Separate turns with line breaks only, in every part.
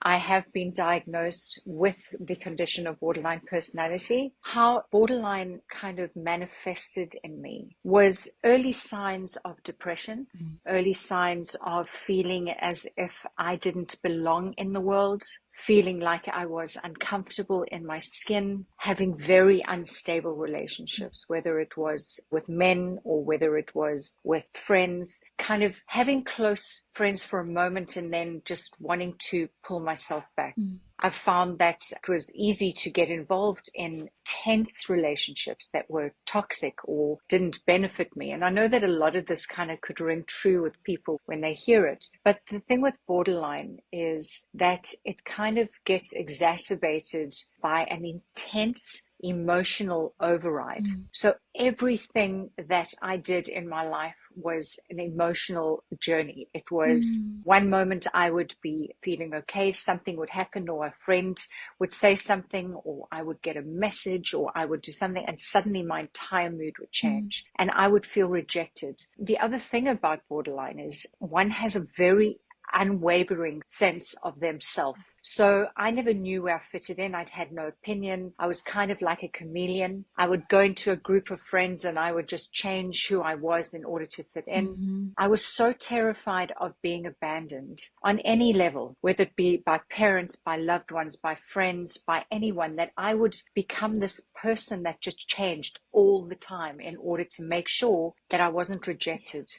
I have been diagnosed with the condition of borderline personality. How borderline kind of manifested in me was early signs of depression, early signs of feeling as if I didn't belong in the world, feeling like I was uncomfortable in my skin, having very unstable relationships, whether it was with men or whether it was with friends, kind of having close friends for a moment and then just wanting to pull myself back. I found that it was easy to get involved in tense relationships that were toxic or didn't benefit me. And I know that a lot of this kind of could ring true with people when they hear it. But the thing with borderline is that it kind of gets exacerbated by an intense emotional override. So everything that I did in my life was an emotional journey. It was one moment I would be feeling okay, something would happen, or a friend would say something, or I would get a message, or I would do something, and suddenly my entire mood would change and I would feel rejected. The other thing about borderline is one has a very unwavering sense of themselves. So I never knew where I fitted in. I'd had no opinion. I was kind of like a chameleon. I would go into a group of friends and I would just change who I was in order to fit in. I was so terrified of being abandoned on any level, whether it be by parents, by loved ones, by friends, by anyone, that I would become this person that just changed all the time in order to make sure that I wasn't rejected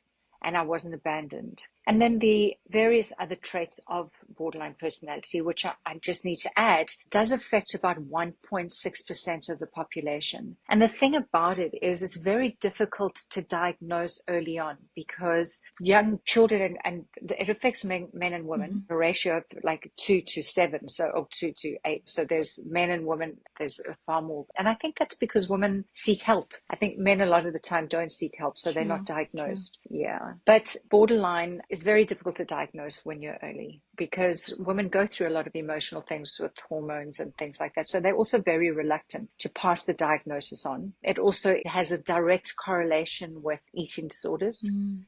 and I wasn't abandoned. And then the various other traits of borderline personality, which I just need to add, does affect about 1.6% of the population. And the thing about it is it's very difficult to diagnose early on because young children, and it affects men and women, a ratio of like 2 to 7, or 2 to 8. So there's men and women, there's far more. And I think that's because women seek help. I think men a lot of the time don't seek help, so they're not diagnosed. Yeah. But borderline is very difficult to diagnose when you're early because women go through a lot of emotional things with hormones and things like that. So they're also very reluctant to pass the diagnosis on. It also has a direct correlation with eating disorders,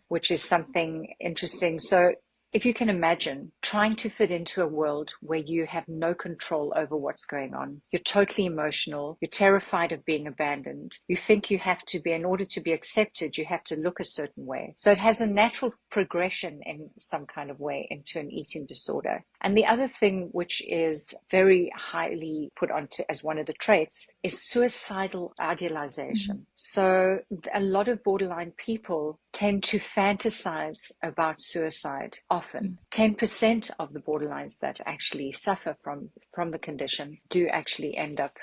which is something interesting. So if you can imagine trying to fit into a world where you have no control over what's going on, you're totally emotional, you're terrified of being abandoned, you think you have to be, in order to be accepted, you have to look a certain way. So it has a natural progression in some kind of way into an eating disorder. And the other thing which is very highly put onto as one of the traits is suicidal idealization. So a lot of borderline people tend to fantasize about suicide often. 10% of the borderlines that actually suffer from the condition do actually end up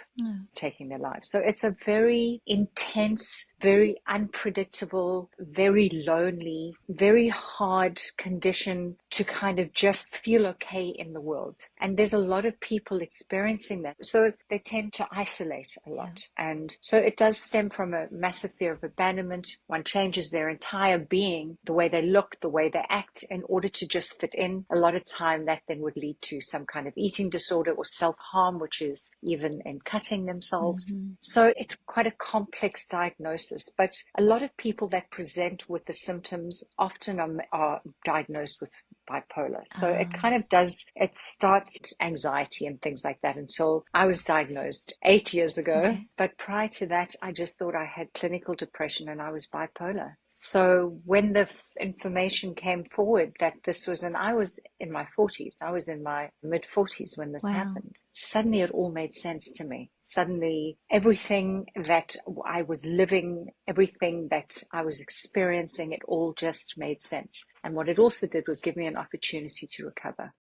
taking their lives. So it's a very intense, very unpredictable, very lonely, very hard condition to kind of just feel okay in the world. And there's a lot of people experiencing that. So they tend to isolate a lot. And so it does stem from a massive fear of abandonment. One changes their entire being, the way they look, the way they act, in order to just fit in. A lot of time that then would lead to some kind of eating disorder or self-harm, which is even in cutting themselves. So it's quite a complex diagnosis, but a lot of people that present with the symptoms often are diagnosed with bipolar. So it kind of does, it starts anxiety and things like that until I was diagnosed 8 years ago. But prior to that, I just thought I had clinical depression and I was bipolar. So when the information came forward that this was, and I was in my 40s, I was in my mid 40s when this happened, suddenly it all made sense to me. Suddenly everything that I was living, everything that I was experiencing, it all just made sense. And what it also did was give me an opportunity to recover.